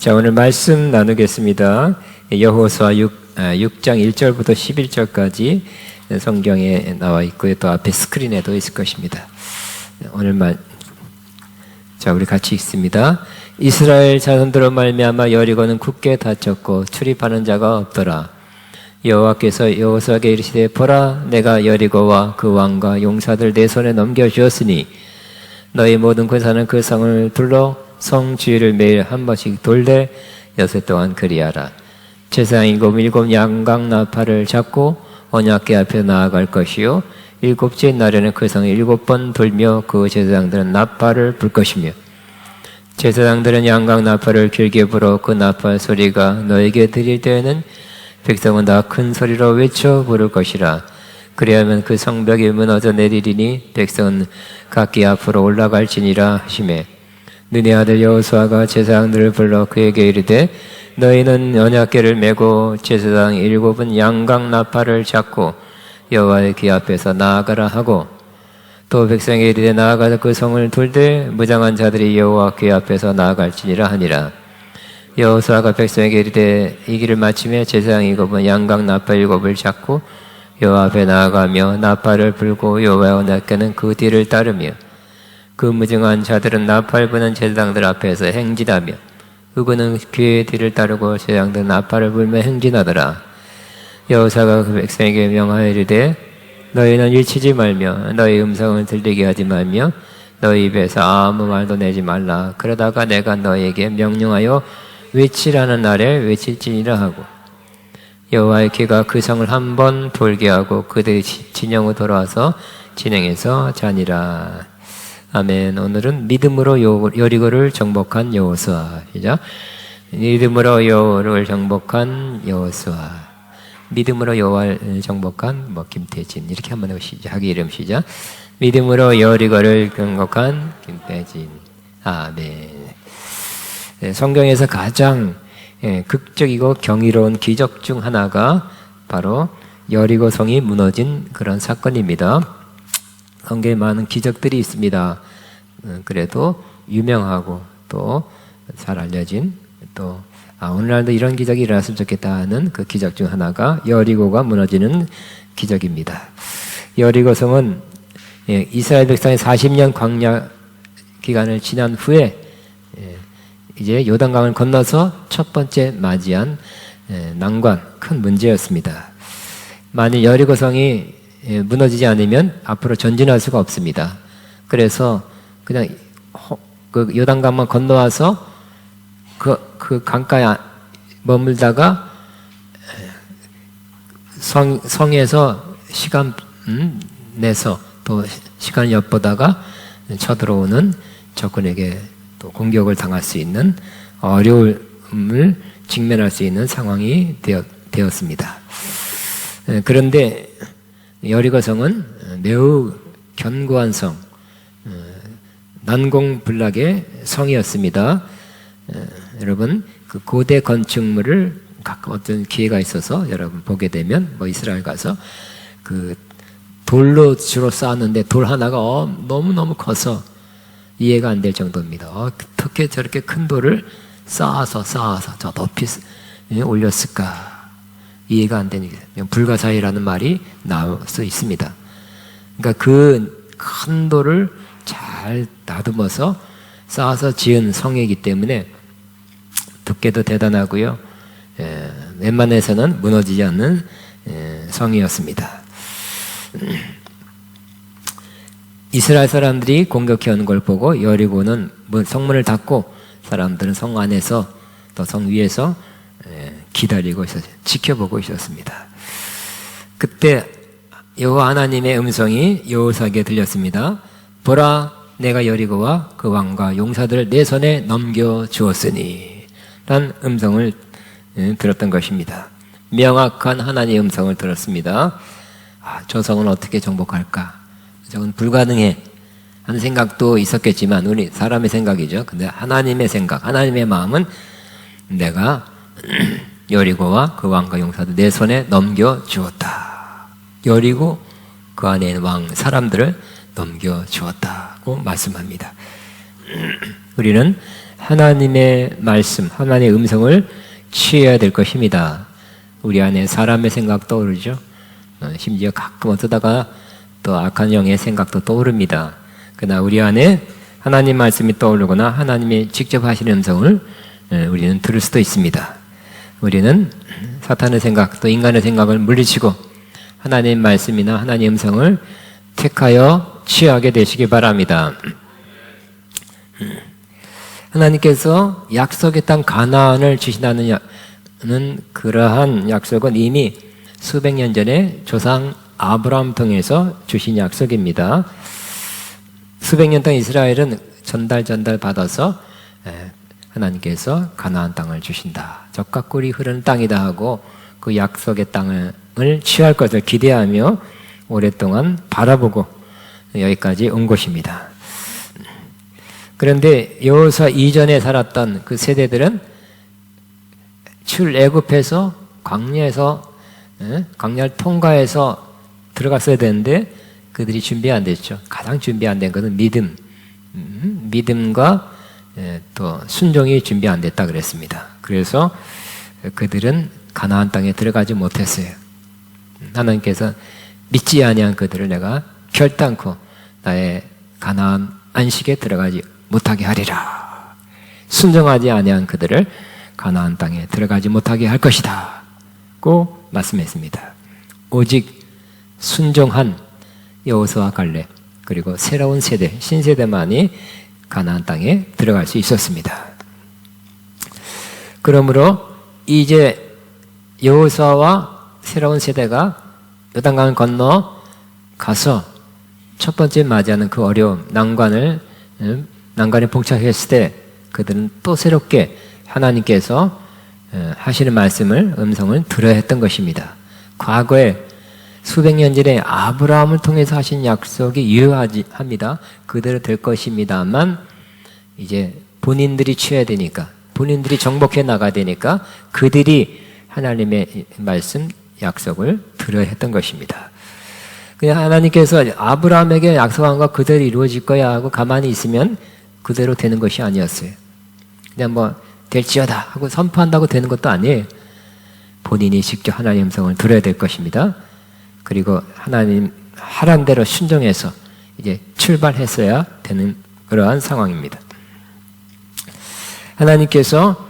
자, 오늘 말씀 나누겠습니다. 여호수아 6장 1절부터 11절까지 성경에 나와 있고요. 또 앞에 스크린에도 있을 것입니다. 자, 우리 같이 읽습니다. 이스라엘 자손들로 말미암아 여리고는 굳게 닫혔고 출입하는 자가 없더라. 여호와께서 여호수아에게 이르시되 보라, 내가 여리고와 그 왕과 용사들 내 손에 넘겨주었으니 너희 모든 군사는 그 성을 둘러 성 주위를 매일 한 번씩 돌되 여섯 동안 그리하라. 제사장 일곱 양각 나팔을 잡고 언약궤 앞에 나아갈 것이요 일곱째 날에는 그 성을 7번 돌며 그 제사장들은 나팔을 불 것이며 제사장들은 양각 나팔을 길게 불어 그 나팔 소리가 너에게 들릴 때에는 백성은 다 큰 소리로 외쳐 부를 것이라. 그리하면 그 성벽이 무너져 내리리니 백성은 각기 앞으로 올라갈지니라 하시매 눈의 아들 여호수아가 제사장들을 불러 그에게 이르되 너희는 언약궤를 메고 제사장 7은 양각 나팔을 잡고 여호와의 귀 앞에서 나아가라 하고 또 백성에게 이르되 나아가서 그 성을 돌되 무장한 자들이 여호와 귀 앞에서 나아갈지니라 하니라. 여호수아가 백성에게 이르되 이 길을 마침에 제사장 7은 양각 나팔 7을 잡고 여호와 앞에 나아가며 나팔을 불고 여호와의 언약궤는 그 뒤를 따르며 그 무증한 자들은 나팔 부는 제사장들 앞에서 행진하며 그는 귀의 뒤를 따르고 제사장들은 나팔을 불며 행진하더라. 여호수아가 그 백성에게 명하여 이르되 너희는 일치지 말며 너희 음성을 들리게 하지 말며 너희 입에서 아무 말도 내지 말라. 그러다가 내가 너희에게 명령하여 외치라는 날에 외칠지니라 하고 여호와의 귀가 그 성을 한 번 돌게 하고 그들이 진영으로 돌아와서 진행해서 자니라. 아멘. 오늘은 믿음으로 여리고를 정복한 여호수아. 시작. 믿음으로 여호를 정복한 여호수아. 믿음으로 여호와를 정복한 김태진. 이렇게 한번 해보시죠. 자기 이름 시작. 믿음으로 여리고를 정복한 김태진. 아멘. 네, 성경에서 가장 극적이고 경이로운 기적 중 하나가 바로 여리고 성이 무너진 그런 사건입니다. 성경에 많은 기적들이 있습니다. 그래도 유명하고 또 잘 알려진 또 오늘날도 이런 기적이 일어났으면 좋겠다 하는 그 기적 중 하나가 여리고가 무너지는 기적입니다. 여리고 성은 이스라엘 백성의 40년 광야 기간을 지난 후에 이제 요단강을 건너서 첫 번째 맞이한 난관, 큰 문제였습니다. 만일 여리고 성이 무너지지 않으면 앞으로 전진할 수가 없습니다. 그래서 그냥 그 요단강만 건너와서 그 강가에 머물다가 성에서 시간 내서 또 시간을 엿보다가 쳐들어오는 적군에게 또 공격을 당할 수 있는 어려움을 직면할 수 있는 상황이 되었습니다. 그런데 여리고성은 매우 견고한 성, 난공불락의 성이었습니다. 여러분 그 고대 건축물을 어떤 기회가 있어서 여러분 보게 되면 이스라엘 가서 그 돌로 주로 쌓았는데 돌 하나가 너무너무 커서 이해가 안 될 정도입니다. 어떻게 저렇게 큰 돌을 쌓아서 저 높이 올렸을까? 이해가 안 되니까 불가사의라는 말이 나올 수 있습니다. 그러니까 그 큰 돌을 잘 다듬어서 쌓아서 지은 성이기 때문에 두께도 대단하고요. 웬만해서는 무너지지 않는 성이었습니다. 이스라엘 사람들이 공격해오는 걸 보고 여리고는 성문을 닫고 사람들은 성 안에서 또 성 위에서 기다리고 지켜보고 있었습니다. 그때 여호와 하나님의 음성이 여호수아에게 들렸습니다. 보라, 내가 여리고와 그 왕과 용사들을 내 손에 넘겨주었으니 라는 음성을 들었던 것입니다. 명확한 하나님의 음성을 들었습니다. 저 성은 어떻게 정복할까? 저건 불가능해 하는 생각도 있었겠지만 우리 사람의 생각이죠. 근데 하나님의 생각, 하나님의 마음은 내가 여리고와 그 왕과 용사들 내 손에 넘겨주었다. 여리고 그 안에 있는 왕 사람들을 넘겨주었다고 말씀합니다. 우리는 하나님의 말씀, 하나님의 음성을 취해야 될 것입니다. 우리 안에 사람의 생각 떠오르죠. 심지어 가끔 어쩌다가 또 악한 영의 생각도 떠오릅니다. 그러나 우리 안에 하나님 말씀이 떠오르거나 하나님이 직접 하시는 음성을 우리는 들을 수도 있습니다. 우리는 사탄의 생각 또 인간의 생각을 물리치고 하나님 말씀이나 하나님 음성을 택하여 취하게 되시기 바랍니다. 하나님께서 약속의 땅 가나안을 주신다는 그러한 약속은 이미 수백 년 전에 조상 아브라함 통해서 주신 약속입니다. 수백 년 동안 이스라엘은 전달 받아서 하나님께서 가나안 땅을 주신다. 젖과 꿀이 흐르는 땅이다 하고 그 약속의 땅을 취할 것을 기대하며 오랫동안 바라보고 여기까지 온 것입니다. 그런데 여호수아 이전에 살았던 그 세대들은 출애굽해서 광야에서 광야를 통과해서 들어갔어야 되는데 그들이 준비 안 됐죠. 가장 준비 안 된 것은 믿음과 또 순종이 준비 안 됐다 그랬습니다. 그래서 그들은 가나안 땅에 들어가지 못했어요. 하나님께서 믿지 아니한 그들을 내가 결단코 나의 가나안 안식에 들어가지 못하게 하리라. 순종하지 아니한 그들을 가나안 땅에 들어가지 못하게 할 것이다 고 말씀했습니다. 오직 순종한 여호수아 갈렙 그리고 새로운 세대 신세대만이 가나안 땅에 들어갈 수 있었습니다. 그러므로 이제 여호수아와 새로운 세대가 요단강을 건너 가서 첫 번째 맞이하는 그 어려움 난관에 봉착했을 때 그들은 또 새롭게 하나님께서 하시는 말씀을 음성을 들어야 했던 것입니다. 과거에 수백 년 전에 아브라함을 통해서 하신 약속이 유효합니다. 그대로 될 것입니다만 이제 본인들이 취해야 되니까 본인들이 정복해 나가야 되니까 그들이 하나님의 말씀 약속을 들어야 했던 것입니다. 그냥 하나님께서 아브라함에게 약속한 거 그대로 이루어질 거야 하고 가만히 있으면 그대로 되는 것이 아니었어요. 그냥 뭐 될지어다 하고 선포한다고 되는 것도 아니에요. 본인이 직접 하나님의 음성을 들어야 될 것입니다. 그리고 하나님 하란 대로 순종해서 이제 출발했어야 되는 그러한 상황입니다. 하나님께서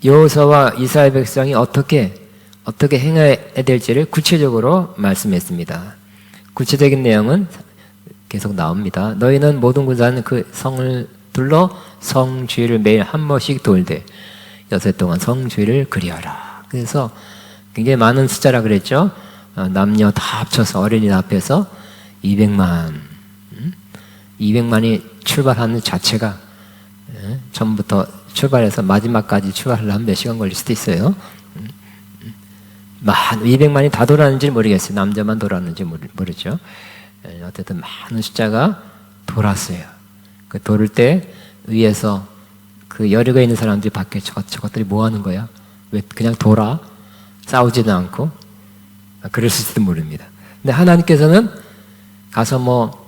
여호수아와 이스라엘 백성이 어떻게 행해야 될지를 구체적으로 말씀했습니다. 구체적인 내용은 계속 나옵니다. 너희는 모든 군사는 그 성을 둘러 성주의를 매일 한 번씩 돌되 6해 동안 성주의를 그리하라. 그래서 굉장히 많은 숫자라 그랬죠. 남녀 다 합쳐서 어린이 다 합해서 200만이 출발하는 자체가 처음부터 출발해서 마지막까지 출발하려면 몇 시간 걸릴 수도 있어요. 200만이 다 돌았는지 모르겠어요. 남자만 돌았는지 모르죠. 어쨌든 많은 숫자가 돌았어요. 그 돌을 때 위에서 그 여리고에 있는 사람들이 밖에 저것들이 뭐 하는 거야? 왜 그냥 돌아? 싸우지도 않고? 그랬을지도 모릅니다. 근데 하나님께서는 가서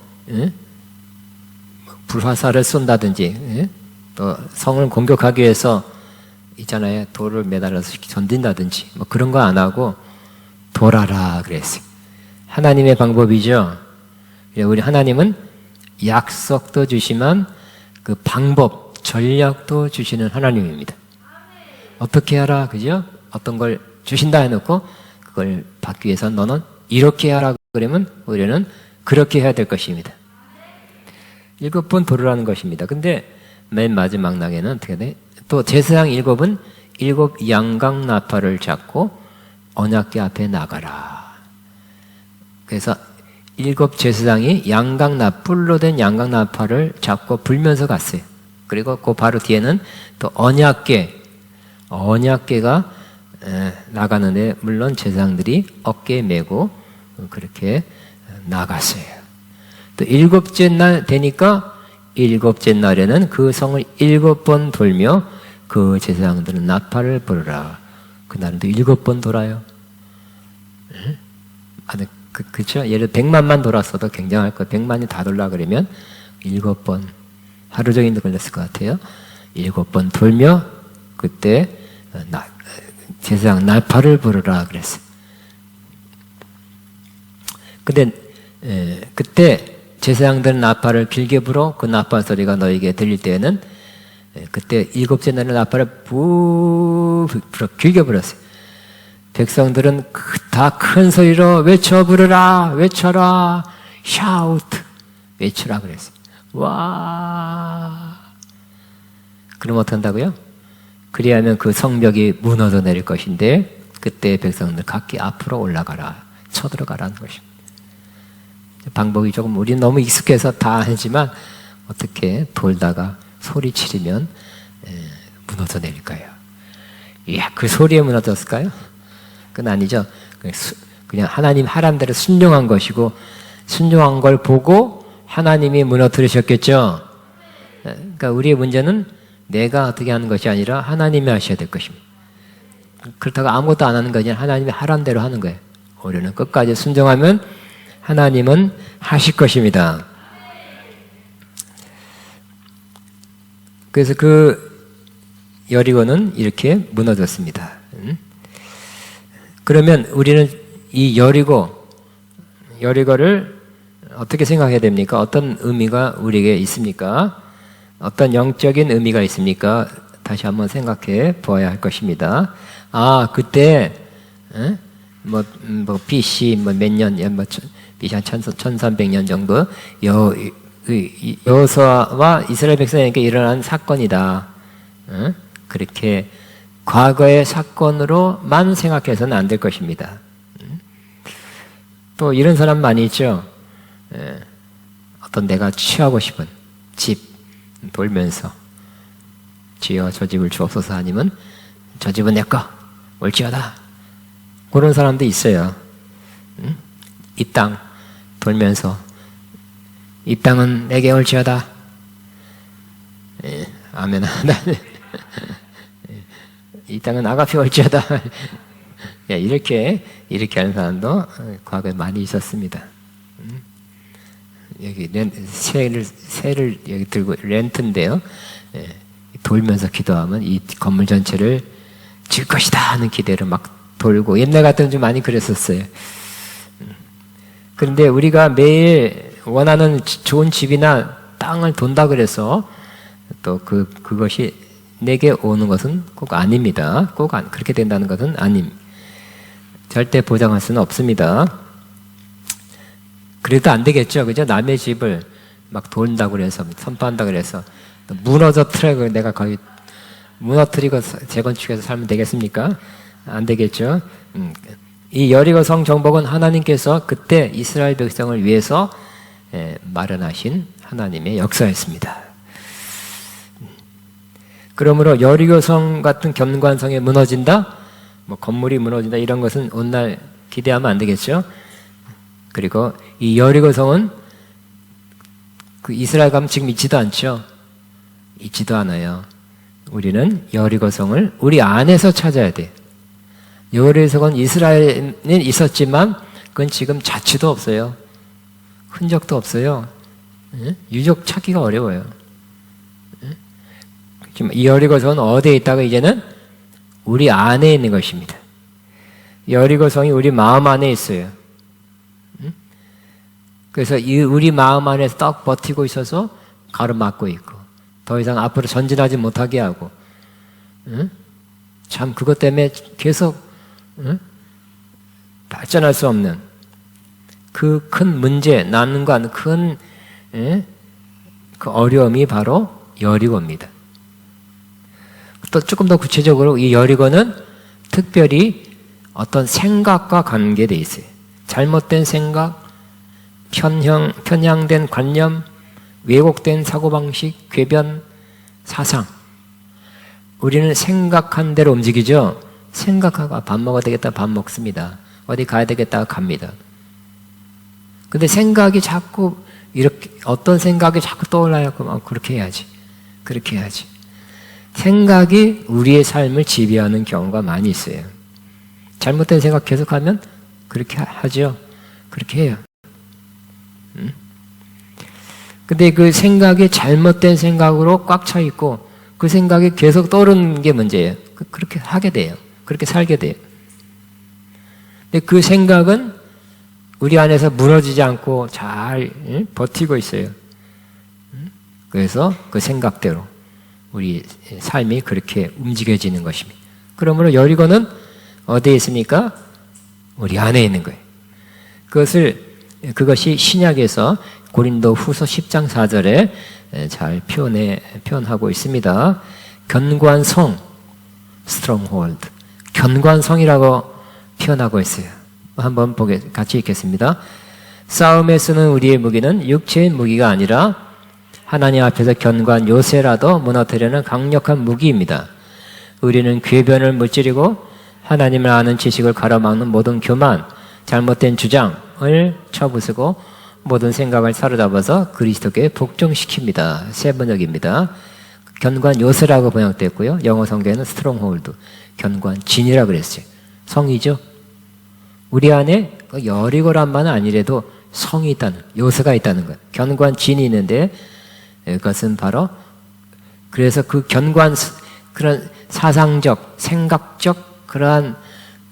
불화살을 쏜다든지 또 성을 공격하기 위해서 있잖아요. 돌을 매달아서 던진다든지 그런 거 안 하고 돌아라 그랬어요. 하나님의 방법이죠. 우리 하나님은 약속도 주시면 그 방법, 전략도 주시는 하나님입니다. 어떻게 하라, 그죠? 어떤 걸 주신다 해놓고 그걸 받기 위해서 너는 이렇게 하라 그러면 우리는 그렇게 해야 될 것입니다. 7번 돌으라는 것입니다. 근데 맨 마지막 날에는 어떻게 돼? 또 제사장 7은 7 양각 나팔을 잡고 언약궤 앞에 나가라. 그래서 7 제사장이 뿔로 된 양각 나팔을 잡고 불면서 갔어요. 그리고 그 바로 뒤에는 또 언약궤가 나가는데 물론 제사장들이 어깨에 메고 그렇게 나갔어요. 또 7째 날 되니까 7째 날에는 그 성을 7번 돌며 그 제사장들은 나팔을 부르라. 그날은 또 7번 돌아요. 그렇죠? 예를 들어 100만만 돌았어도 굉장할 것. 100만이 다 돌라 그러면 7번 하루 종일 걸렸을 것 같아요. 7번 돌며 그때 제사장 나팔을 부르라 그랬어요. 근데 그때 제사장들은 나팔을 길게 불어 그 나팔 소리가 너에게 들릴 때에는 그때 7째 날에 나팔을 불어 길게 불었어요. 백성들은 다 큰 소리로 외쳐 부르라, 외쳐라, 샤우트, 외쳐라 그랬어요. 와. 그럼 어떻게 한다고요? 그리하면 그 성벽이 무너져 내릴 것인데 그때 백성들 각기 앞으로 올라가라, 쳐들어가라는 것입니다. 방법이 조금 우리는 너무 익숙해서 다 하지만 어떻게 돌다가 소리 치르면 무너져 내릴까요? 이야, 그 소리에 무너졌을까요? 그건 아니죠. 그냥 하나님 하란 대로 순종한 것이고 순종한 걸 보고 하나님이 무너뜨리셨겠죠. 그러니까 우리의 문제는 내가 어떻게 하는 것이 아니라 하나님이 하셔야 될 것입니다. 그렇다고 아무것도 안 하는 거 아니라 하나님이 하란 대로 하는 거예요. 우리는 끝까지 순종하면 하나님은 하실 것입니다. 그래서 그 여리고는 이렇게 무너졌습니다. 그러면 우리는 이 여리고를 어떻게 생각해야 됩니까? 어떤 의미가 우리에게 있습니까? 어떤 영적인 의미가 있습니까? 다시 한번 생각해 보아야 할 것입니다. 그때 BC 몇 년, BC 한 1300년 정도 여호수아와 이스라엘 백성에게 일어난 사건이다. 그렇게 과거의 사건으로만 생각해서는 안 될 것입니다. 또 이런 사람 많이 있죠. 어떤 내가 취하고 싶은 집 돌면서 주여 저 집을 주옵소서 아니면 저 집은 내꺼 올지어다. 그런 사람도 있어요. 이 땅 돌면서 이 땅은 내게 올지어다. 아멘. 이 땅은 아가페 올지어다. 이렇게 하는 사람도 과거에 많이 있었습니다. 여기 새를 여기 들고 렌트인데요. 돌면서 기도하면 이 건물 전체를 질 것이다 하는 기대로 막 돌고 옛날 같으면 좀 많이 그랬었어요. 그런데 우리가 매일 원하는 좋은 집이나 땅을 돈다 그래서 또 그것이 내게 오는 것은 꼭 아닙니다. 그렇게 된다는 것은 아닙니다. 절대 보장할 수는 없습니다. 그래도 안 되겠죠. 그죠? 남의 집을 막 돈다고 그래서, 선포한다고 그래서, 무너져 트랙을 내가 거의 무너뜨리고 재건축해서 살면 되겠습니까? 안 되겠죠. 이 여리고 성 정복은 하나님께서 그때 이스라엘 백성을 위해서 마련하신 하나님의 역사였습니다. 그러므로 여리고 성 같은 견고한 성이 무너진다? 건물이 무너진다 이런 것은 오늘 기대하면 안 되겠죠. 그리고 이 여리고 성은 그 이스라엘 가면 지금 있지도 않죠. 있지도 않아요. 우리는 여리고 성을 우리 안에서 찾아야 돼. 여리고 성은 이스라엘은 있었지만 그건 지금 자취도 없어요. 흔적도 없어요. 유적 찾기가 어려워요. 지금 이 여리고 성은 어디에 있다가 이제는 우리 안에 있는 것입니다. 여리고 성이 우리 마음 안에 있어요. 그래서 우리 마음 안에서 딱 버티고 있어서 가로막고 있고 더 이상 앞으로 전진하지 못하게 하고 참 그것 때문에 계속 발전할 수 없는 그 큰 문제, 남과 큰 그 어려움이 바로 여리고입니다. 또 조금 더 구체적으로 이 여리고는 특별히 어떤 생각과 관계되어 있어요. 잘못된 생각, 편향된 관념, 왜곡된 사고방식, 궤변, 사상. 우리는 생각한 대로 움직이죠. 생각하고 밥 먹어야 되겠다 밥 먹습니다. 어디 가야 되겠다 갑니다. 근데 생각이 자꾸 이렇게 어떤 생각이 자꾸 떠올라요. 그럼 그렇게 해야지. 그렇게 해야지. 생각이 우리의 삶을 지배하는 경우가 많이 있어요. 잘못된 생각 계속하면 그렇게 하죠. 그렇게 해요. 근데 그 생각이 잘못된 생각으로 꽉 차 있고 그 그 생각이 계속 떠오르는 게 문제예요. 그렇게 하게 돼요. 그렇게 살게 돼요. 근데 그 생각은 우리 안에서 무너지지 않고 잘 버티고 있어요. 그래서 그 생각대로 우리 삶이 그렇게 움직여지는 것입니다. 그러므로 여리고는 어디에 있습니까? 우리 안에 있는 거예요. 그것이 신약에서 고린도 후서 10장 4절에 잘 표현하고 있습니다. 견고한 stronghold. 견고한 표현하고 있어요. 한번 같이 읽겠습니다. 싸움에 쓰는 우리의 무기는 육체의 무기가 아니라 하나님 앞에서 견고한 요새라도 무너뜨리는 강력한 무기입니다. 우리는 궤변을 무찌르고 하나님을 아는 지식을 가로막는 모든 교만, 잘못된 주장을 쳐부수고 모든 생각을 사로잡아서 그리스도께 복종시킵니다. 세 번역입니다. 견고한 요새라고 번역됐고요. 영어 성경에는 스트롱홀드, 견고한 진이라고 그랬어요. 성이죠. 우리 안에 여리고란만은 아니래도 성이 있다는, 요새가 있다는 거예요. 견고한 진이 있는데 그것은 바로 그래서 그 견고한 그런 사상적, 생각적 그러한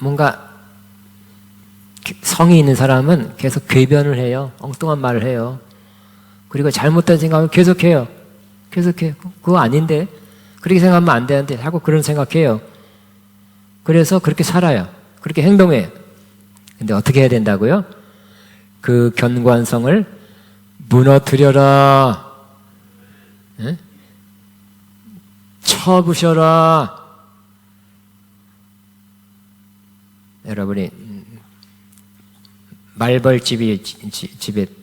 뭔가 성이 있는 사람은 계속 궤변을 해요. 엉뚱한 말을 해요. 그리고 잘못된 생각을 계속해요. 계속해요. 그거 아닌데 그렇게 생각하면 안 되는데 자꾸 그런 생각해요. 그래서 그렇게 살아요. 그렇게 행동해요. 근데 어떻게 해야 된다고요? 그 견고한 성을 무너뜨려라. 네? 쳐부셔라. 여러분이 말벌집이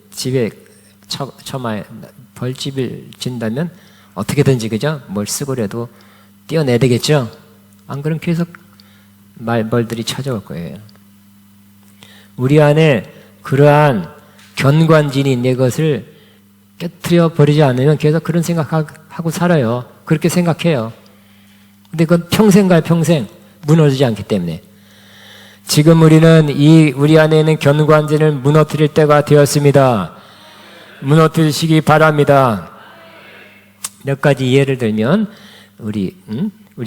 집에 처마에 벌집을 진다면 어떻게든지 그죠? 뭘 쓰고라도 떼어내야 되겠죠? 안 그러면 계속 말벌들이 찾아올 거예요. 우리 안에 그러한 견관진이 있는 것을 깨트려 버리지 않으면 계속 그런 생각하고 살아요. 그렇게 생각해요. 근데 그건 평생 가요, 평생. 무너지지 않기 때문에. 지금 우리는 우리 안에 있는 견관진을 무너뜨릴 때가 되었습니다. 무너뜨리시기 바랍니다. 몇 가지 예를 들면, 우리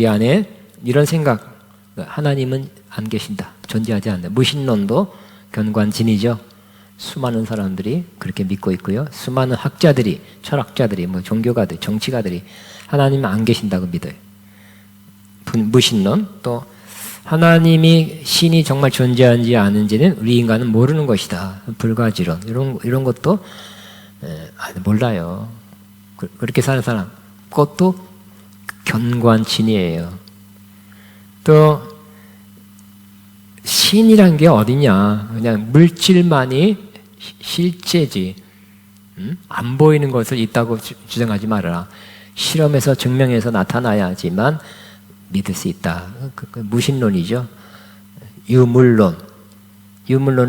안에 이런 생각, 하나님은 안 계신다. 존재하지 않는다. 무신론도 견관진이죠. 수많은 사람들이 그렇게 믿고 있고요. 수많은 학자들이, 철학자들이, 종교가들, 정치가들이 하나님은 안 계신다고 믿어요. 무신론, 또 하나님이 신이 정말 존재하는지 아는지는 우리 인간은 모르는 것이다. 불가지론 이런 것도 몰라요. 그렇게 사는 사람, 그것도 견관진이에요. 또 신이란 게 어디냐? 그냥 물질만이 실제지. 안 보이는 것을 있다고 주장하지 말아라. 실험에서 증명해서 나타나야지만 믿을 수 있다. 무신론이죠. 유물론을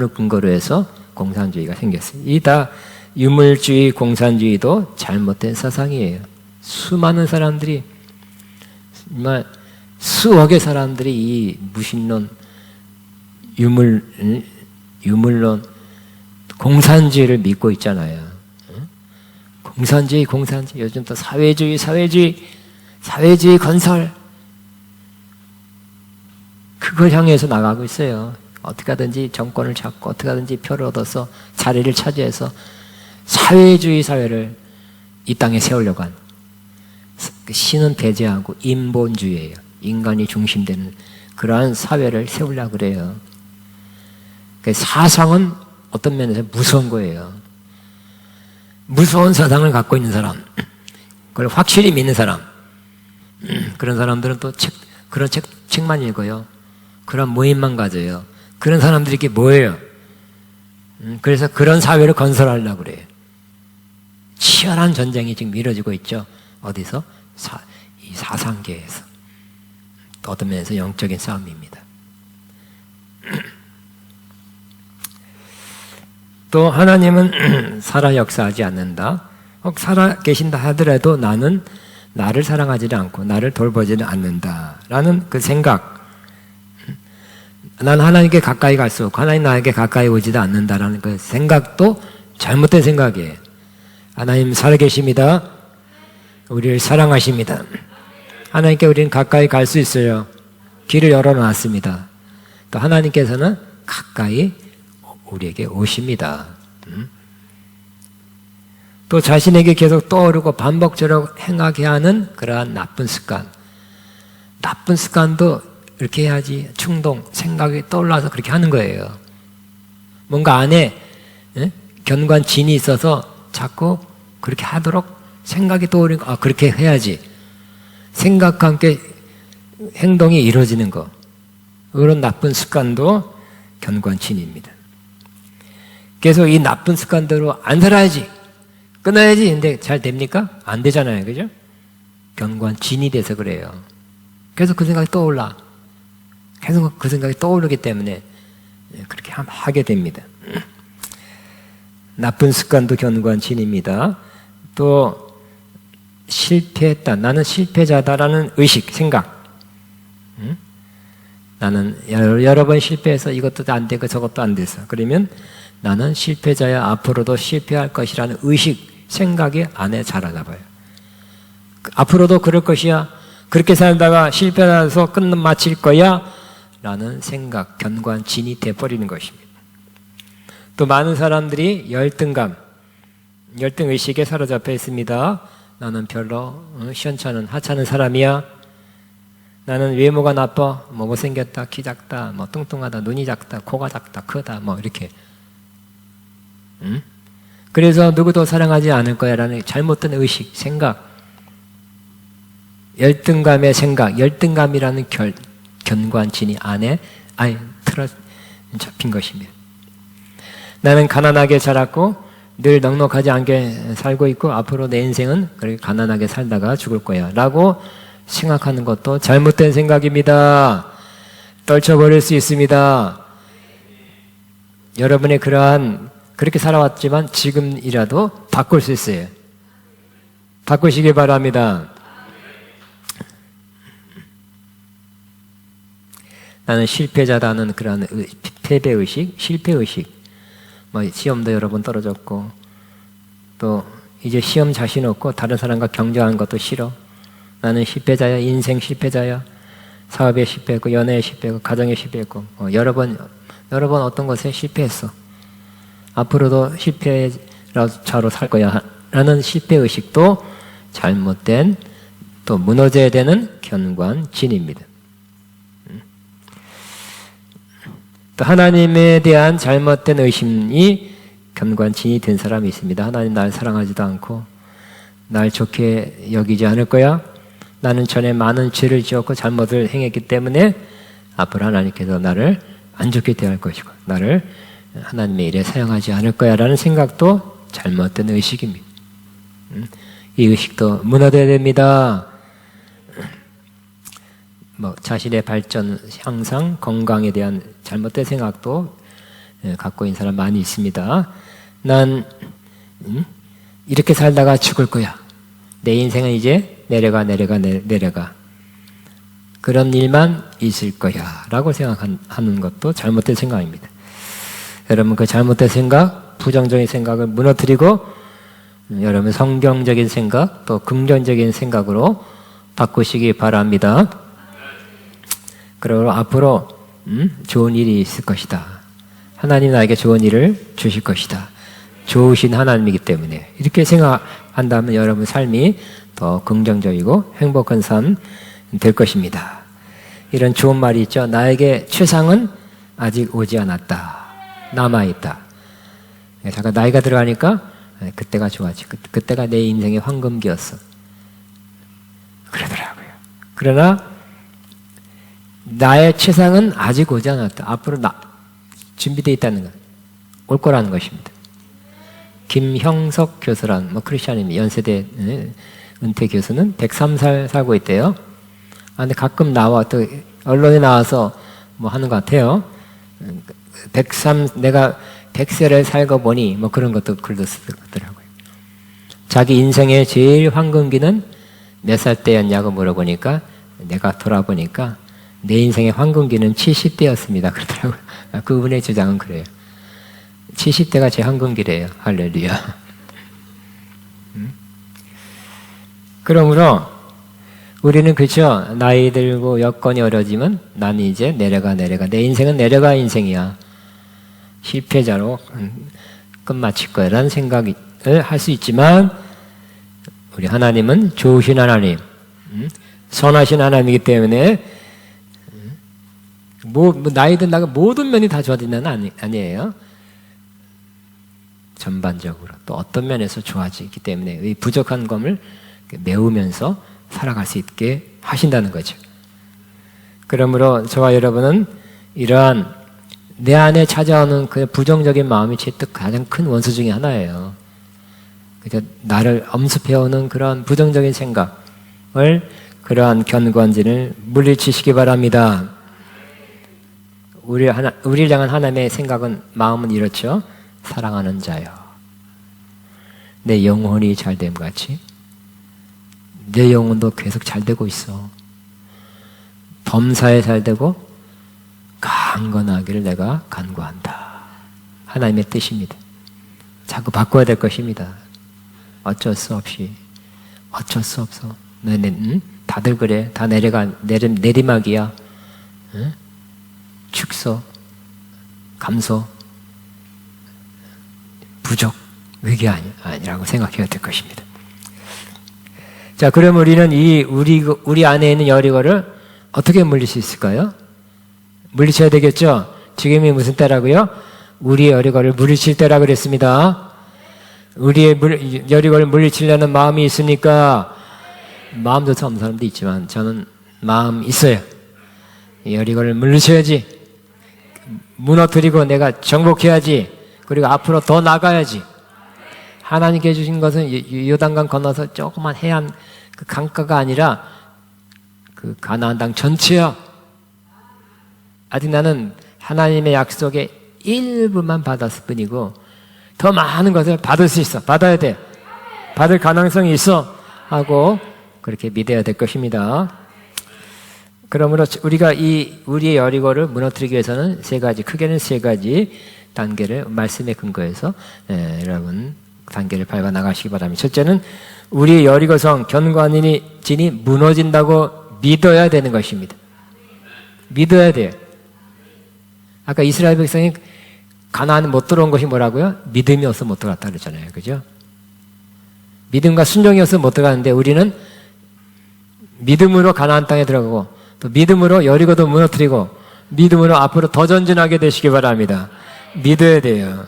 근거로 해서 공산주의가 생겼어요. 이 다 유물주의, 공산주의도 잘못된 사상이에요. 수많은 사람들이, 정말 수억의 사람들이 이 무신론, 유물론, 공산주의를 믿고 있잖아요. 공산주의, 요즘 또 사회주의 건설, 그걸 향해서 나가고 있어요. 어떻게 하든지 정권을 잡고 어떻게 하든지 표를 얻어서 자리를 차지해서 사회주의 사회를 이 땅에 세우려고 한. 신은 배제하고 인본주의예요. 인간이 중심되는 그러한 사회를 세우려고 그래요. 사상은 어떤 면에서 무서운 거예요. 무서운 사상을 갖고 있는 사람, 그걸 확실히 믿는 사람, 그런 사람들은 또 그런 책만 읽어요. 그런 모임만 가져요. 그런 사람들이 이게 뭐예요? 그래서 그런 사회를 건설하려고 그래요. 치열한 전쟁이 지금 이루어지고 있죠. 어디서? 이 사상계에서. 또 어떤 면에서 영적인 싸움입니다. 또 하나님은 살아 역사하지 않는다. 혹 살아 계신다 하더라도 나는 나를 사랑하지 않고 나를 돌보지는 않는다라는 그 생각. 난 하나님께 가까이 갈 수 없고 하나님 나에게 가까이 오지도 않는다라는 그 생각도 잘못된 생각이에요. 하나님 살아계십니다. 우리를 사랑하십니다. 하나님께 우리는 가까이 갈 수 있어요. 길을 열어놨습니다. 또 하나님께서는 가까이 우리에게 오십니다. 또 자신에게 계속 떠오르고 반복적으로 행하게 하는 그러한 나쁜 습관. 나쁜 습관도 이렇게 해야지 충동, 생각이 떠올라서 그렇게 하는 거예요. 뭔가 안에 견관진이 있어서 자꾸 그렇게 하도록 생각이 떠오르고 그렇게 해야지. 생각과 함께 행동이 이루어지는 거. 그런 나쁜 습관도 견관진입니다. 계속 이 나쁜 습관대로 안 살아야지. 끊어야지. 근데 잘 됩니까? 안 되잖아요. 그죠? 견관진이 돼서 그래요. 계속 그 생각이 떠올라. 계속 그 생각이 떠오르기 때문에 그렇게 하게 됩니다. 나쁜 습관도 견관진입니다. 또 실패했다. 나는 실패자다라는 의식, 생각. 나는 여러 번 실패해서 이것도 안 되고 저것도 안 돼서. 그러면 나는 실패자야. 앞으로도 실패할 것이라는 의식, 생각이 안에 자라나 봐요. 앞으로도 그럴 것이야. 그렇게 살다가 실패해서 마칠 거야. 라는 생각, 견관진이 돼버리는 것입니다. 또 많은 사람들이 열등의식에 사로잡혀 있습니다. 나는 별로 시원찮은 하찮은 사람이야. 나는 외모가 나빠. 뭐 못생겼다, 키 작다, 뭐 뚱뚱하다, 눈이 작다, 코가 작다, 크다, 뭐 이렇게. 그래서 누구도 사랑하지 않을 거야 라는 잘못된 의식, 생각. 열등감의 생각, 열등감이라는 견관진이 안에 아예 잡힌 것입니다. 나는 가난하게 자랐고 늘 넉넉하지 않게 살고 있고 앞으로 내 인생은 그렇게 가난하게 살다가 죽을 거야 라고 생각하는 것도 잘못된 생각입니다. 떨쳐버릴 수 있습니다. 여러분의 그렇게 살아왔지만 지금이라도 바꿀 수 있어요. 바꾸시기 바랍니다. 나는 실패자다는 그런 패배의식, 실패의식. 뭐 시험도 여러 번 떨어졌고 또 이제 시험 자신 없고 다른 사람과 경쟁하는 것도 싫어. 나는 실패자야. 인생 실패자야. 사업에 실패했고 연애에 실패했고 가정에 실패했고 여러 번 어떤 것에 실패했어. 앞으로도 실패자로 살 거야 라는 실패의식도 잘못된 또 무너져야 되는 견관진입니다. 또 하나님에 대한 잘못된 의심이 견관진이 된 사람이 있습니다. 하나님 날 사랑하지도 않고 날 좋게 여기지 않을 거야. 나는 전에 많은 죄를 지었고 잘못을 행했기 때문에 앞으로 하나님께서 나를 안 좋게 대할 것이고 나를 하나님의 일에 사용하지 않을 거야 라는 생각도 잘못된 의식입니다. 이 의식도 무너져야 됩니다. 자신의 발전, 향상, 건강에 대한 잘못된 생각도 갖고 있는 사람 많이 있습니다. 난 이렇게 살다가 죽을 거야. 내 인생은 이제 내려가. 그런 일만 있을 거야 라고 생각하는 것도 잘못된 생각입니다. 여러분 그 잘못된 생각, 부정적인 생각을 무너뜨리고 여러분 성경적인 생각, 또 긍정적인 생각으로 바꾸시기 바랍니다. 그리고 앞으로 좋은 일이 있을 것이다. 하나님 나에게 좋은 일을 주실 것이다. 좋으신 하나님이기 때문에 이렇게 생각한다면 여러분 삶이 더 긍정적이고 행복한 삶 될 것입니다. 이런 좋은 말이 있죠. 나에게 최상은 아직 오지 않았다. 남아있다. 잠깐 나이가 들어가니까 그때가 좋아지. 그때가 내 인생의 황금기였어. 그러더라고요. 그러나 나의 최상은 아직 오지 않았다. 앞으로 준비되어 있다는 것. 올 거라는 것입니다. 김형석 교수란 크리스찬입니다. 연세대 은퇴 교수는 103살 살고 있대요. 근데 가끔 또 언론에 나와서 하는 것 같아요. 내가 100세를 살고 보니 그런 것도 글도 쓰더라고요. 자기 인생의 제일 황금기는 몇 살 때였냐고 물어보니까 내가 돌아보니까 내 인생의 황금기는 70대였습니다. 그러더라고요. 그분의 주장은 그래요. 70대가 제 황금기래요. 할렐루야. 그러므로 우리는 그렇죠. 나이 들고 여건이 어려지면 난 이제 내려가. 내 인생은 내려가 인생이야. 실패자로 끝마칠 거라는 생각을 할 수 있지만 우리 하나님은 좋으신 하나님, 선하신 하나님이기 때문에 나이 든다고 모든 면이 다 좋아진다는 아니에요. 전반적으로 또 어떤 면에서 좋아지기 때문에 이 부족한 점을 메우면서 살아갈 수 있게 하신다는 거죠. 그러므로 저와 여러분은 이러한 내 안에 찾아오는 그 부정적인 마음이 또 가장 큰 원수 중에 하나예요. 그러니까 나를 엄습해오는 그런 부정적인 생각을, 그러한 견고한진을 물리치시기 바랍니다. 우리를 향한 하나님의 생각은, 마음은 이렇죠. 사랑하는 자여, 내 영혼이 잘됨 같이 내 영혼도 계속 잘되고 있어. 범사에 잘되고 강건하기를 내가 간구한다. 하나님의 뜻입니다. 자꾸 바꿔야 될 것입니다. 어쩔 수 없어. 다들 그래. 다 내리막이야. 축소, 감소, 부족, 위기 아니라고 생각해야 될 것입니다. 자, 그럼 우리는 우리 안에 있는 여리고를 어떻게 물릴 수 있을까요? 물리쳐야 되겠죠? 지금이 무슨 때라고요? 우리의 여리고를 물리칠 때라 그랬습니다. 우리의 여리고를 물리치려는 마음이 있습니까? 마음도 없는 사람도 있지만 저는 마음 있어요. 여리고를 물리쳐야지. 무너뜨리고 내가 정복해야지. 그리고 앞으로 더 나가야지. 하나님께 주신 것은 요단강 건너서 조그만 해안 그 강가가 아니라 그 가나안 땅 전체야. 아직 나는 하나님의 약속의 일부만 받았을 뿐이고 더 많은 것을 받을 수 있어. 받아야 돼. 받을 가능성이 있어. 하고 그렇게 믿어야 될 것입니다. 그러므로 우리가 우리의 여리고를 무너뜨리기 위해서는 크게는 세 가지 단계를 말씀에 근거해서 여러분 단계를 밟아 나가시기 바랍니다. 첫째는 우리의 여리고성 견고한진이 무너진다고 믿어야 되는 것입니다. 믿어야 돼요. 아까 이스라엘 백성이 가나안 못 들어온 것이 뭐라고요? 믿음이 없어 못 들어갔다 그랬잖아요. 그죠? 믿음과 순종이 없어 못 들어가는데 우리는 믿음으로 가나안 땅에 들어가고 또 믿음으로 여리고도 무너뜨리고 믿음으로 앞으로 더 전진하게 되시기 바랍니다. 믿어야 돼요.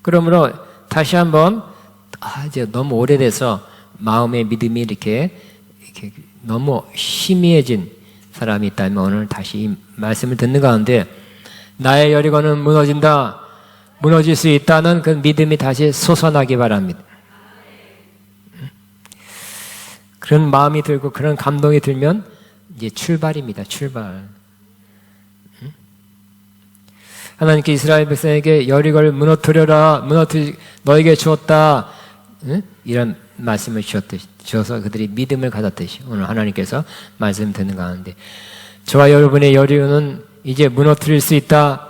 그러므로 다시 한번 이제 너무 오래돼서 마음의 믿음이 이렇게 너무 희미해진 사람이 있다면 오늘 다시 이 말씀을 듣는 가운데 나의 여리고는 무너진다, 무너질 수 있다는 그 믿음이 다시 솟아나기 바랍니다. 그런 마음이 들고 그런 감동이 들면 이제 출발입니다. 출발. 하나님께 이스라엘 백성에게 여리고를 무너뜨려라, 너에게 주었다, 이런 말씀을 주어서 그들이 믿음을 가졌듯이 오늘 하나님께서 말씀 듣는 가운데 저와 여러분의 여리고는 이제 무너뜨릴 수 있다,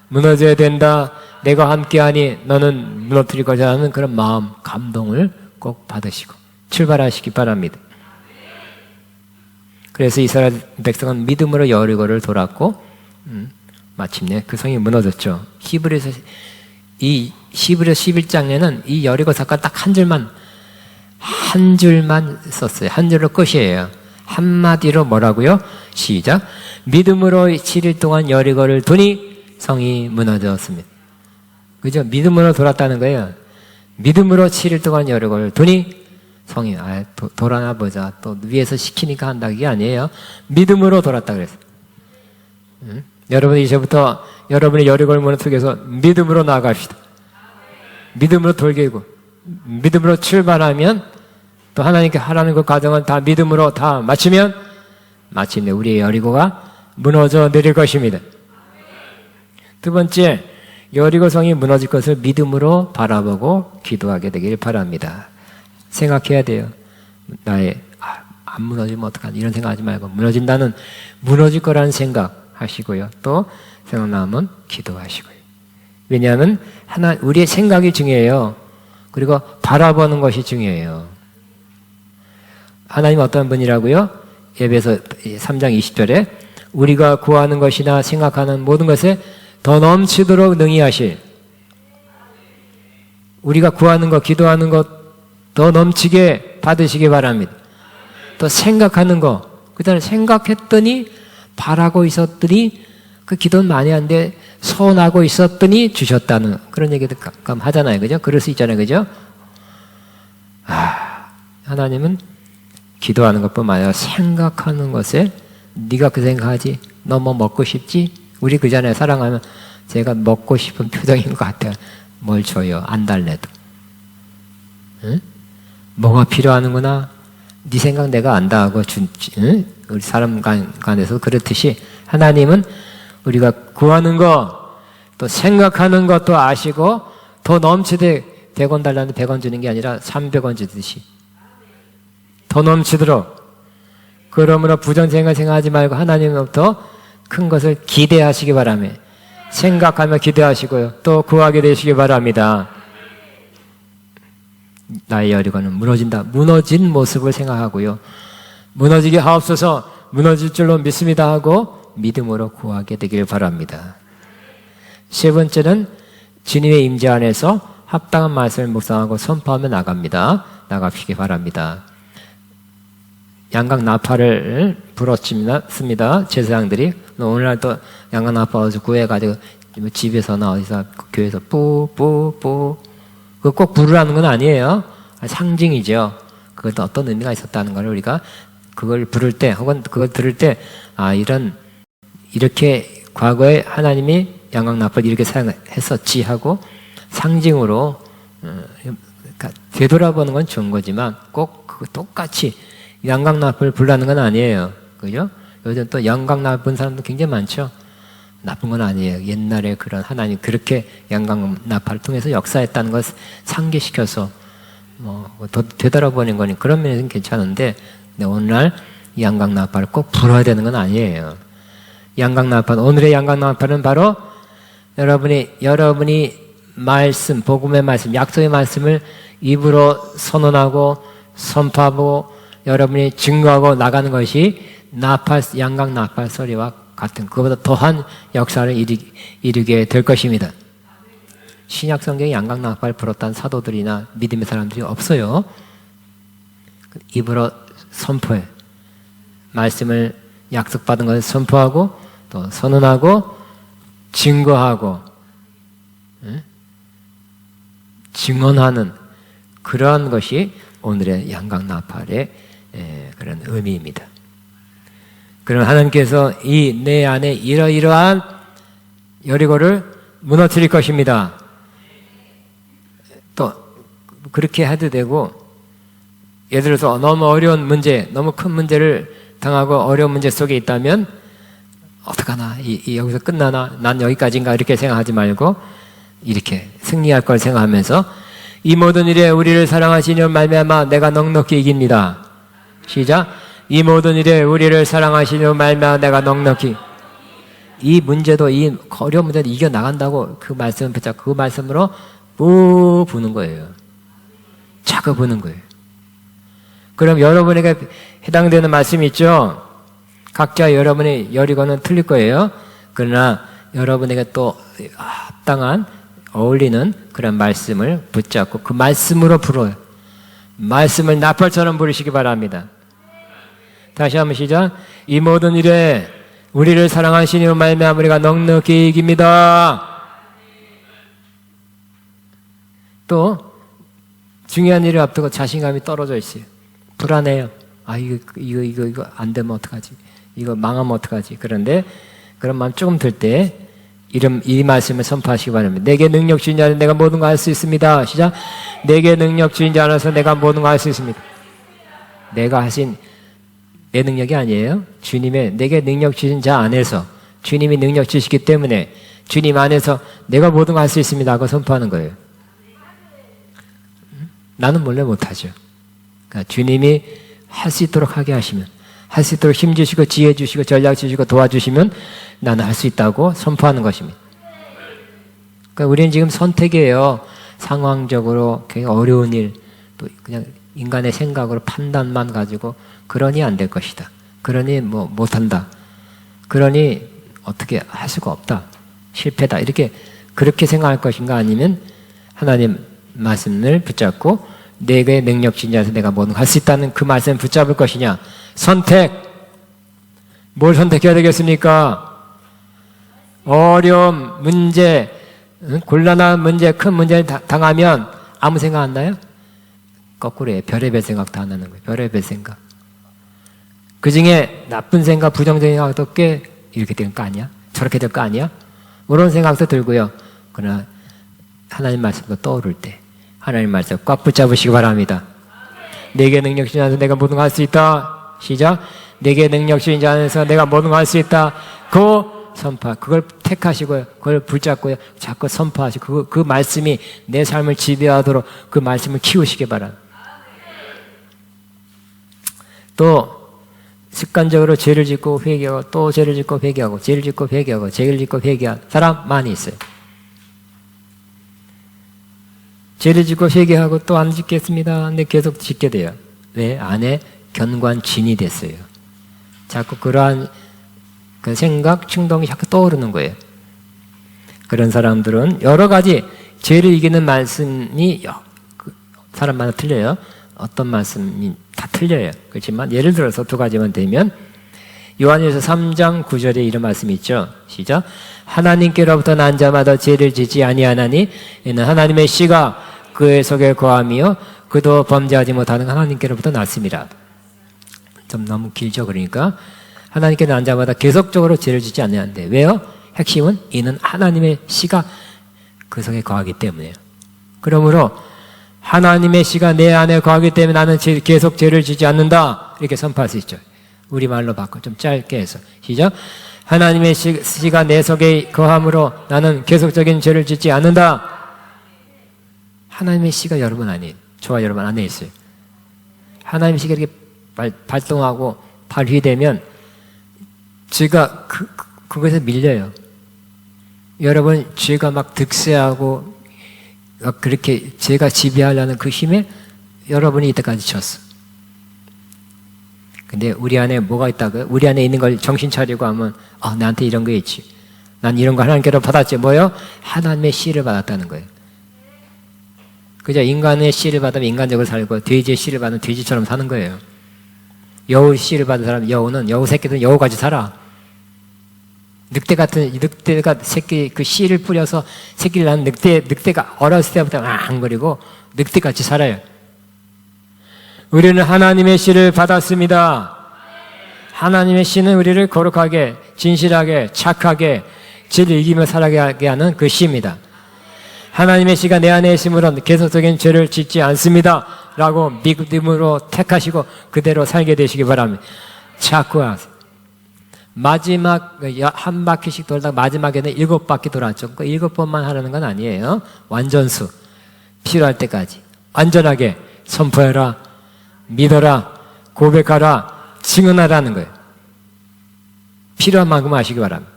무너져야 된다, 내가 함께하니 너는 무너뜨릴 거지 않은 그런 마음, 감동을 꼭 받으시고 출발하시기 바랍니다. 그래서 이스라엘 백성은 믿음으로 여리고를 돌았고 마침내 그 성이 무너졌죠. 히브리서 11장에는 이 여리고 사건 딱 한 줄만 썼어요. 한 줄로 끝이에요. 한마디로 뭐라고요? 시작. 믿음으로 7일 동안 여리고를 두니 성이 무너졌습니다. 그죠? 믿음으로 돌았다는 거예요. 믿음으로 7일 동안 여리고를 두니 성이 돌아나 보자. 또 위에서 시키니까 한다. 이게 아니에요. 믿음으로 돌았다 그랬어요. 여러분 이제부터 여러분의 여리고를 무너뜨리기 위해서 믿음으로 나아갑시다. 믿음으로 돌기고 믿음으로 출발하면 또 하나님께 하라는 그 과정을 다 믿음으로 다 마치면 마침내 우리의 여리고가 무너져 내릴 것입니다. 두 번째, 여리고성이 무너질 것을 믿음으로 바라보고 기도하게 되길 바랍니다. 생각해야 돼요. 안 무너지면 어떡하나 이런 생각하지 말고 무너질 거라는 생각 하시고요. 또 생각나면 기도하시고요. 왜냐하면 우리의 생각이 중요해요. 그리고 바라보는 것이 중요해요. 하나님 어떤 분이라고요? 에베소 3장 20절에 우리가 구하는 것이나 생각하는 모든 것에 더 넘치도록 능히 하실, 우리가 구하는 것, 기도하는 것 더 넘치게 받으시기 바랍니다. 또 생각하는 거, 그다음에 생각했더니 바라고 있었더니 그 기도는 많이 하는데 서운하고 있었더니 주셨다는 그런 얘기도 가끔 하잖아요. 그죠? 그럴 수 있잖아요. 그죠? 하나님은 기도하는 것뿐만 아니라 생각하는 것에 네가 그 생각하지? 너 뭐 먹고 싶지? 우리 그 전에 사랑하면 제가 먹고 싶은 표정인 것 같아요. 뭘 줘요? 안 달래도. 응? 뭐가 필요하는구나. 네 생각 내가 안다 하고 응? 우리 사람 간에서 그렇듯이 하나님은 우리가 구하는 거, 또 생각하는 것도 아시고 더 넘치되 100원 달라는데 100원 주는 게 아니라 300원 주듯이 더 넘치도록, 그러므로 부정생각 생각하지 말고 하나님으로부터 큰 것을 기대하시기 바랍니다. 생각하며 기대하시고요. 또 구하게 되시기 바랍니다. 나의 여리고는 무너진다. 무너진 모습을 생각하고요. 무너지게 하옵소서, 무너질 줄로 믿습니다 하고 믿음으로 구하게 되길 바랍니다. 세 번째는 주님의 임재 안에서 합당한 말씀을 묵상하고 선포하며 나갑니다. 나가시기 바랍니다. 양각 나팔을 불었습니다. 제사장들이. 오늘날 또 양각 나팔 구해가지고 집에서나 어디서 교회에서 뿌뿌뿌, 그거 꼭 부르라는 건 아니에요. 상징이죠. 그것도 어떤 의미가 있었다는 걸 우리가 그걸 부를 때 혹은 그걸 들을 때 이렇게 과거에 하나님이 양각 나팔 이렇게 사용했었지 하고 상징으로 그러니까 되돌아보는 건 좋은 거지만 꼭 그거 똑같이 양각 나팔 불라는 건 아니에요. 그죠? 요즘 또 양각 나팔 본 사람도 굉장히 많죠. 나쁜 건 아니에요. 옛날에 그런 하나님 그렇게 양각 나팔을 통해서 역사했다는 걸 상기시켜서 더 되돌아보는 거니 그런 면에서는 괜찮은데, 근데 오늘날 양각 나팔을 꼭 불어야 되는 건 아니에요. 양각 나팔, 오늘의 양각 나팔은 바로 여러분이 말씀, 복음의 말씀, 약속의 말씀을 입으로 선언하고 선포하고 여러분이 증거하고 나가는 것이 양각 나팔 소리와 같은 그보다 더한 역사를 이루게 될 것입니다. 신약 성경에 양각 나팔 불었다는 사도들이나 믿음의 사람들이 없어요. 입으로 선포해. 말씀을 약속받은 것을 선포하고 또 선언하고 증거하고 증언하는 그러한 것이 오늘의 양각 나팔의 그런 의미입니다. 그럼 하나님께서 이 내 안에 이러이러한 여리고를 무너뜨릴 것입니다. 또 그렇게 해도 되고, 예를 들어서 너무 어려운 문제, 너무 큰 문제를 당하고 어려운 문제 속에 있다면 어떡하나, 여기서 끝나나, 난 여기까지인가 이렇게 생각하지 말고 이렇게 승리할 걸 생각하면서 이 모든 일에 우리를 사랑하시는 말미암아 내가 넉넉히 이깁니다. 시작. 이 모든 일에 우리를 사랑하시는 말미암아 내가 넉넉히, 이 문제도 이 어려운 문제도 이겨나간다고 그 말씀을 붙잡고 그 말씀으로 뿌 부는 거예요. 차고 부는 거예요. 그럼 여러분에게 해당되는 말씀이 있죠. 각자 여러분의 여리고는 틀릴 거예요. 그러나 여러분에게 또 합당한 어울리는 그런 말씀을 붙잡고 그 말씀으로 불어요. 말씀을 나팔처럼 부르시기 바랍니다. 다시 한번 시작. 이 모든 일에 우리를 사랑하시니 말미암아 우리가 넉넉히 이깁니다. 또 중요한 일을 앞두고 자신감이 떨어져 있어요. 불안해요. 이거 안 되면 어떡하지? 이거 망하면 어떡하지? 그런데 그런 마음 조금 들 때 이 말씀을 선포하시기 바랍니다. 내게 능력 주인 자는 내가 모든 걸 할 수 있습니다. 시작. 내게 능력 주인 자 안에서 내가 모든 걸 할 수 있습니다. 내가 하신 내 능력이 아니에요. 주님의 내게 능력 주신 자 안에서 주님이 능력 주시기 때문에 주님 안에서 내가 모든 걸 할 수 있습니다 하고 선포하는 거예요. 나는 몰래 못하죠. 그러니까 주님이 할 수 있도록 하게 하시면, 할 수 있도록 힘 주시고 지혜 주시고 전략 주시고 도와주시면 나는 할 수 있다고 선포하는 것입니다. 그러니까 우리는 지금 선택이에요. 상황적으로 굉장히 어려운 일, 또 그냥 인간의 생각으로 판단만 가지고 그러니 안 될 것이다. 그러니 뭐 못한다. 그러니 어떻게 할 수가 없다. 실패다. 이렇게 그렇게 생각할 것인가 아니면 하나님 말씀을 붙잡고 내게 능력 주신 자에서 내가 뭐든 할 수 있다는 그 말씀을 붙잡을 것이냐. 선택. 뭘 선택해야 되겠습니까? 어려움, 문제, 곤란한 문제, 큰 문제를 당하면 아무 생각 안 나요? 거꾸로예요. 별의별 생각 다 안 나는 거예요. 별의별 생각. 그 중에 나쁜 생각, 부정적인 생각도 꽤 이렇게 될 거 아니야? 저렇게 될 거 아니야? 그런 생각도 들고요. 그러나 하나님 말씀도 떠오를 때 하나님 말씀 꽉 붙잡으시기 바랍니다. 내게 능력 주신 자에서 내가 모든 걸 할 수 있다. 시작. 내게 능력 주신 자에서 내가 모든 걸 할 수 있다. 그 선포. 그걸 택하시고요. 그걸 붙잡고요. 자꾸 선포하시고 그 말씀이 내 삶을 지배하도록 그 말씀을 키우시기 바랍니다. 또 습관적으로 죄를 짓고 회개하고 또 죄를 짓고 회개하고 죄를 짓고 회개하고 죄를 짓고 회개하는 사람 많이 있어요. 죄를 짓고 회개하고 또 안 짓겠습니다. 근데 계속 짓게 돼요. 왜? 안에 견관진이 됐어요. 자꾸 그러한 그 생각, 충동이 자꾸 떠오르는 거예요. 그런 사람들은 여러 가지 죄를 이기는 말씀이 사람마다 틀려요. 어떤 말씀이 다 틀려요. 그렇지만 예를 들어서 두 가지만 되면 요한일서 3장 9절에 이런 말씀이 있죠. 시작. 하나님께로부터 난 자마다 죄를 짓지 아니하나니 이는 하나님의 씨가 그의 속에 거함이요 그도 범죄하지 못하는 하나님께로부터 났습니다. 좀 너무 길죠. 그러니까 하나님께 난 자마다 계속적으로 죄를 짓지 않는데 왜요? 핵심은 이는 하나님의 씨가 그 속에 거하기 때문이에요. 그러므로 하나님의 씨가 내 안에 거하기 때문에 나는 계속 죄를 짓지 않는다. 이렇게 선포할 수 있죠. 우리말로 바꿔 좀 짧게 해서 시작. 하나님의 씨가 내 속에 거함으로 나는 계속적인 죄를 짓지 않는다. 하나님의 씨가 여러분 안에 저와 여러분 안에 있어요. 하나님의 씨가 이렇게 발동하고 발휘되면 죄가 그것에 밀려요. 여러분 죄가 막 득세하고 그렇게 죄가 지배하려는 그 힘에 여러분이 이때까지 졌어. 근데 우리 안에 뭐가 있다고요? 우리 안에 있는 걸 정신 차리고 하면 나한테 이런 거 있지. 난 이런 거 하나님께로 받았지. 뭐요? 하나님의 씨를 받았다는 거예요. 그죠? 인간의 씨를 받으면 인간적으로 살고 돼지의 씨를 받으면 돼지처럼 사는 거예요. 여우 씨를 받은 사람, 여우 새끼들은 여우같이 살아. 늑대가 새끼 그 씨를 뿌려서 새끼를 낳는 늑대가 어렸을 때부터 앙거리고 늑대같이 살아요. 우리는 하나님의 씨를 받았습니다. 하나님의 씨는 우리를 거룩하게, 진실하게, 착하게, 죄를 이기며 살아가게 하는 그 씨입니다. 하나님의 씨가 내 안에 있으므로 계속적인 죄를 짓지 않습니다. 라고 믿음으로 택하시고 그대로 살게 되시기 바랍니다. 자꾸 하세요. 마지막 한 바퀴씩 돌다가 마지막에는 7바퀴 돌았죠. 그 7번만 하라는 건 아니에요. 완전수. 필요할 때까지 완전하게 선포해라, 믿어라, 고백하라, 증언하라는 거예요. 필요한 만큼 하시기 바랍니다.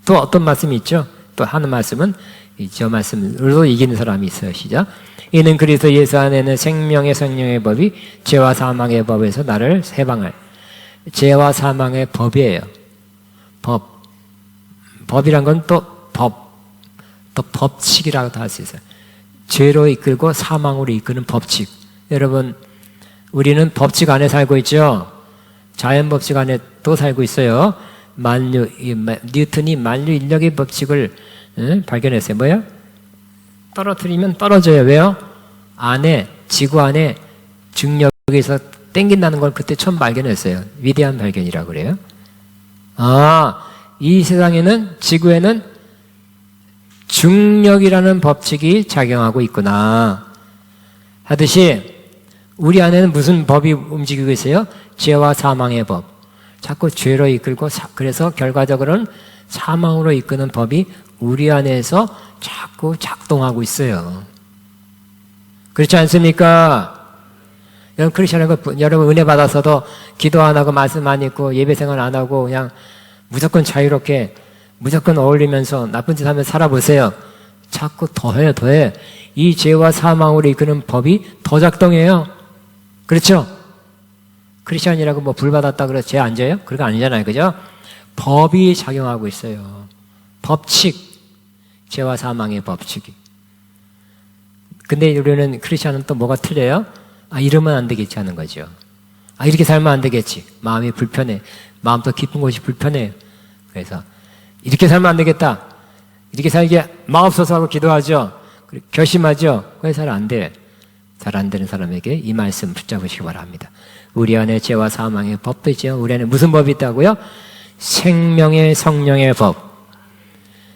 또 어떤 말씀이 있죠? 또 하는 말씀은 저 말씀으로 이기는 사람이 있어요. 시작. 이는 그리스도 예수 안에는 생명의 성령의 법이 죄와 사망의 법에서 나를 해방할. 죄와 사망의 법이에요. 법이란 건 또 법칙이라고도 할 수 있어요. 죄로 이끌고 사망으로 이끄는 법칙. 여러분, 우리는 법칙 안에 살고 있죠. 자연 법칙 안에 또 살고 있어요. 뉴턴이 만류 인력의 법칙을 발견했어요. 뭐요? 떨어뜨리면 떨어져요. 왜요? 지구 안에 중력에서 땡긴다는 걸 그때 처음 발견했어요. 위대한 발견이라고 그래요. 이 세상에는, 지구에는 중력이라는 법칙이 작용하고 있구나 하듯이 우리 안에는 무슨 법이 움직이고 있어요? 죄와 사망의 법. 자꾸 죄로 이끌고 그래서 결과적으로는 사망으로 이끄는 법이 우리 안에서 자꾸 작동하고 있어요. 그렇지 않습니까? 여러분 크리스천이고 여러분 은혜 받아서도 기도 안 하고 말씀 안 읽고 예배 생활 안 하고 그냥 무조건 자유롭게 무조건 어울리면서 나쁜 짓 하면서 살아보세요. 자꾸 더해. 이 죄와 사망으로 이끄는 법이 더 작동해요. 그렇죠? 크리스천이라고 뭐 불 받았다 그래서 죄 안 져요? 그거 아니잖아요. 그죠? 법이 작용하고 있어요. 법칙. 죄와 사망의 법칙이. 근데 우리는 크리스천은 또 뭐가 틀려요? 이러면 안 되겠지 하는 거죠. 이렇게 살면 안 되겠지. 마음이 불편해. 마음도 깊은 곳이 불편해요. 그래서 이렇게 살면 안 되겠다. 이렇게 살게 마옵소서 하고 기도하죠. 결심하죠. 그래서 잘 안 돼. 잘 안 되는 사람에게 이 말씀 붙잡으시기 바랍니다. 우리 안에 죄와 사망의 법도 있죠. 우리 안에 무슨 법이 있다고요? 생명의 성령의 법.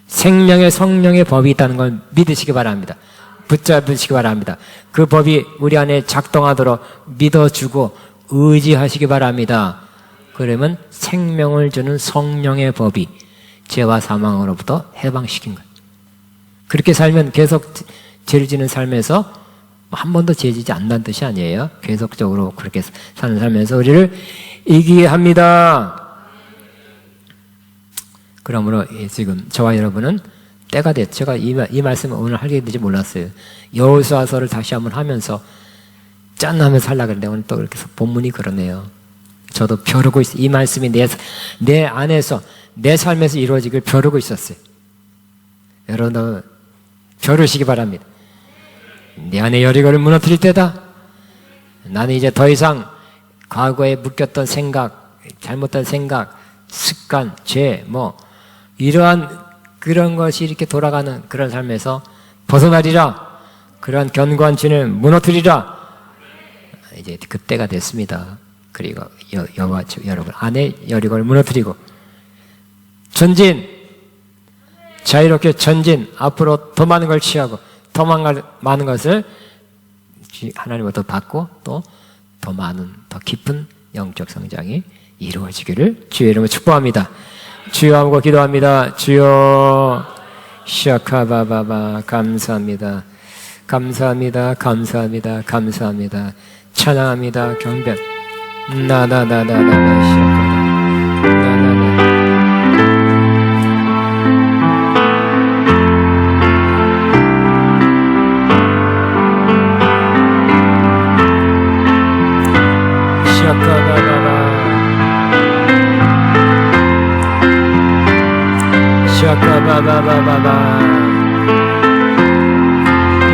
생명의 성령의 법이 있다는 걸 믿으시기 바랍니다. 붙잡으시기 바랍니다. 그 법이 우리 안에 작동하도록 믿어주고 의지하시기 바랍니다. 그러면 생명을 주는 성령의 법이 죄와 사망으로부터 해방시킨 거예요. 그렇게 살면 계속 죄를 지는 삶에서 한 번도 죄 지지 않는다는 뜻이 아니에요. 계속적으로 그렇게 사는 삶에서 우리를 이기게 합니다. 그러므로 지금 저와 여러분은 때가 됐죠. 제가 이 말씀을 오늘 하게 될지 몰랐어요. 여호수아서를 다시 한번 하면서 짠 하면서 살려고 했는데 오늘 또 이렇게 본문이 그러네요. 저도 벼르고 있어요. 이 말씀이 내 안에서 내 삶에서 이루어지길 벼르고 있었어요. 여러분도 벼르시기 바랍니다. 내 안에 여리고를 무너뜨릴 때다. 나는 이제 더 이상 과거에 묶였던 생각, 잘못된 생각, 습관, 죄, 이러한 그런 것이 이렇게 돌아가는 그런 삶에서 벗어나리라. 그러한 견고한 진을 무너뜨리라. 이제 그때가 됐습니다. 그리고 여러분 안에 여리고를 무너뜨리고 전진, 자유롭게 전진, 앞으로 더 많은 걸 취하고 더 많은 것을 하나님으로부터 받고 또 더 많은, 더 깊은 영적 성장이 이루어지기를 주의 이름으로 축복합니다. 주여 하고 기도합니다. 주여 시아카바바바 감사합니다. 감사합니다. 감사합니다. 감사합니다. 찬양합니다. 경배 나나나나나 시아카바 나나나 샤카바바바바바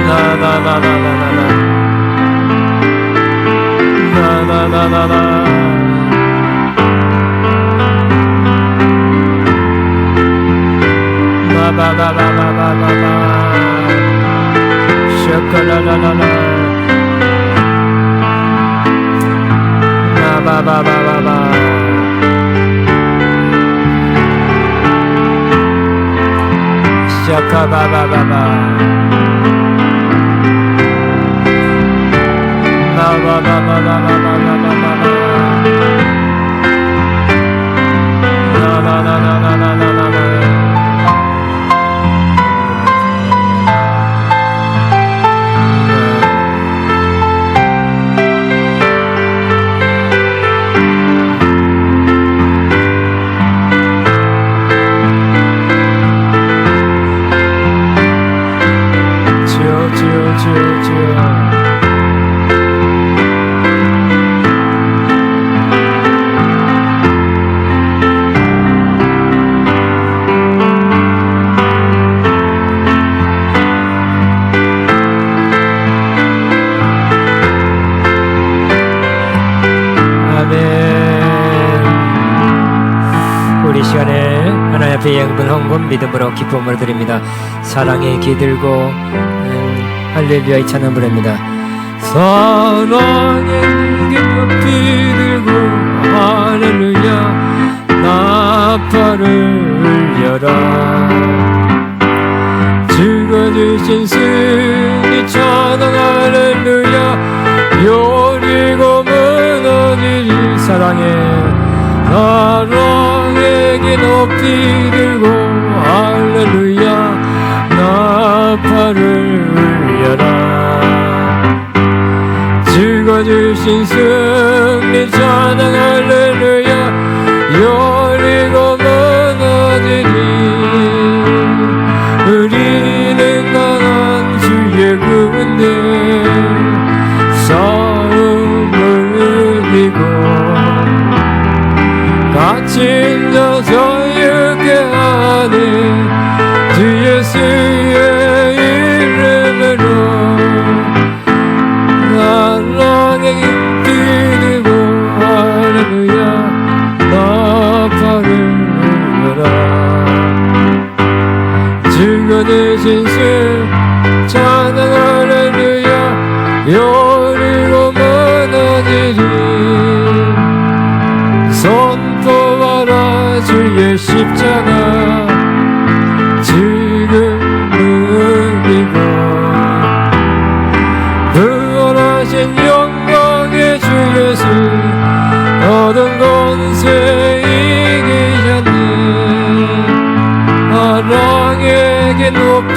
나나나나나나 나나나나나 바바바바바바바 샤카라라라라 바바바바바바 샤카바바바바 나바바바바바바바바바 나나나나나나나나 영분 헌금 믿음으로 기쁨을 드립니다. 사랑에 기들고 할렐루야의 찬양 부릅니다. 사랑에 기들고 할렐루야 나팔을 열어 죽어주신 승리 찬양 할렐루야 여리고 무너지리 사랑에 높이 들고 할렐루야 나팔을 열어 죽어주신 승리 찬양 할렐루야 여리고 무너지니 우리는 갇힌 자 자유케 하네 주 예수의 이름으로 사랑의 기리고 할렐루야 나팔을 불어라 주가 되신 수 찬양 할렐루야 여리고 무너지리 선포하라 주의 십자가 지금 누리고 부활하신 영광의 주 예수 얻은 권세 이기셨네 사랑에게 높이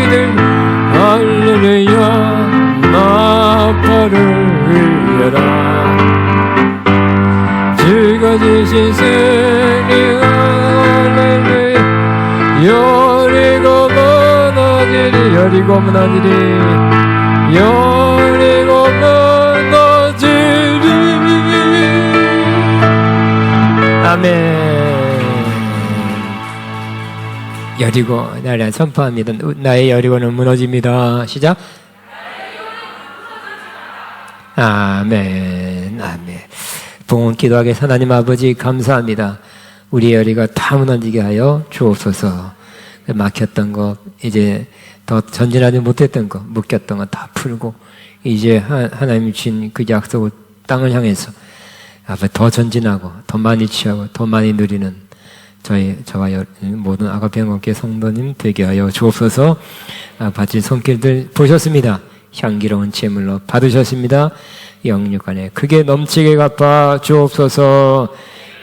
들고 할렐루야 나팔을 흘려라 주가 주신 승리 할렐루야 여리고 무너지리 여리고 무너지리 여리고 무너지리 아멘. 여리고 나를 선포합니다. 나의 여리고는 무너집니다. 시작. 아멘. 아멘. 봉헌 기도하게 하나님 아버지 감사합니다. 우리 여리가 다 무너지게 하여 주옵소서. 막혔던 것, 이제 더 전진하지 못했던 것, 묶였던 것 다 풀고 이제 하나님이 주신 그 약속 땅을 향해서 앞에 더 전진하고 더 많이 취하고 더 많이 누리는 저와 모든 아가페 영광교회 성도님 되게 하여 주옵소서. 바칠 손길들 보셨습니다. 향기로운 제물로 받으셨습니다. 영육 안에 크게 넘치게 갚아 주옵소서.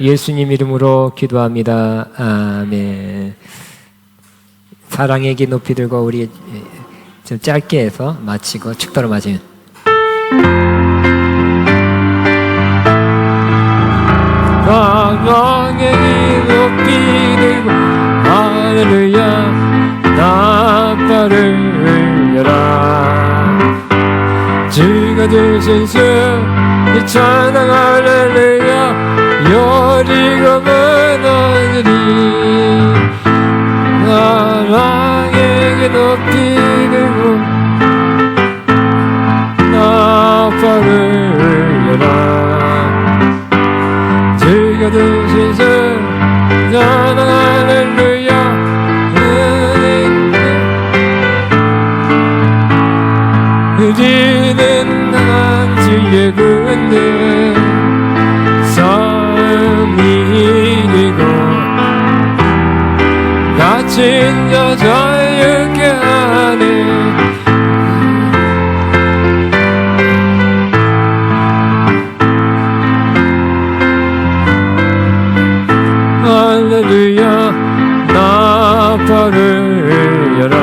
예수님 이름으로 기도합니다. 아멘. 사랑에게 높이 들고 우리 좀 짧게 해서 마치고 축도로 마치면 사랑에게 높이 들고 할렐루야 나팔을 흘려라 주가 주신 수 찬양 할렐루야 여리고 무너지리 사랑에게 높이 들고 나팔을 흘려라 주가 주신 수 찬양 할렐루야 흐지는 한 주의 군대 삶이 이기고 갇힌 자 자유케 하네 할렐루야 나팔을 흘려라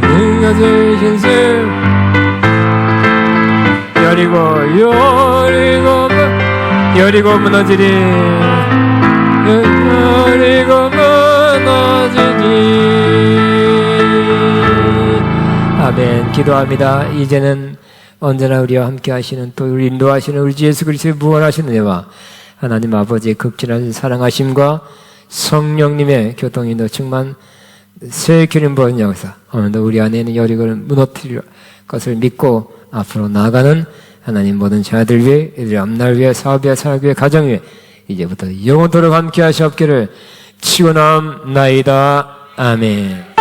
네가 주신 수 여리고 무너지리 여리고 무너지리 아멘. 기도합니다. 이제는 언제나 우리와 함께 하시는 또 우리 인도하시는 우리 주 예수 그리스도의 무한하신 은혜와 하나님 아버지의 극진한 사랑하심과 성령님의 교통인도 충만 새 기름 부은 역사 오늘도 우리 안에 있는 여리고를 무너뜨릴 것을 믿고 앞으로 나아가는 하나님 모든 자들 위해 이들의 앞날 위해 사업 위해 사역 위해 가정 위해 이제부터 영원토록 함께 하시옵기를 치고나옵나이다. 아멘.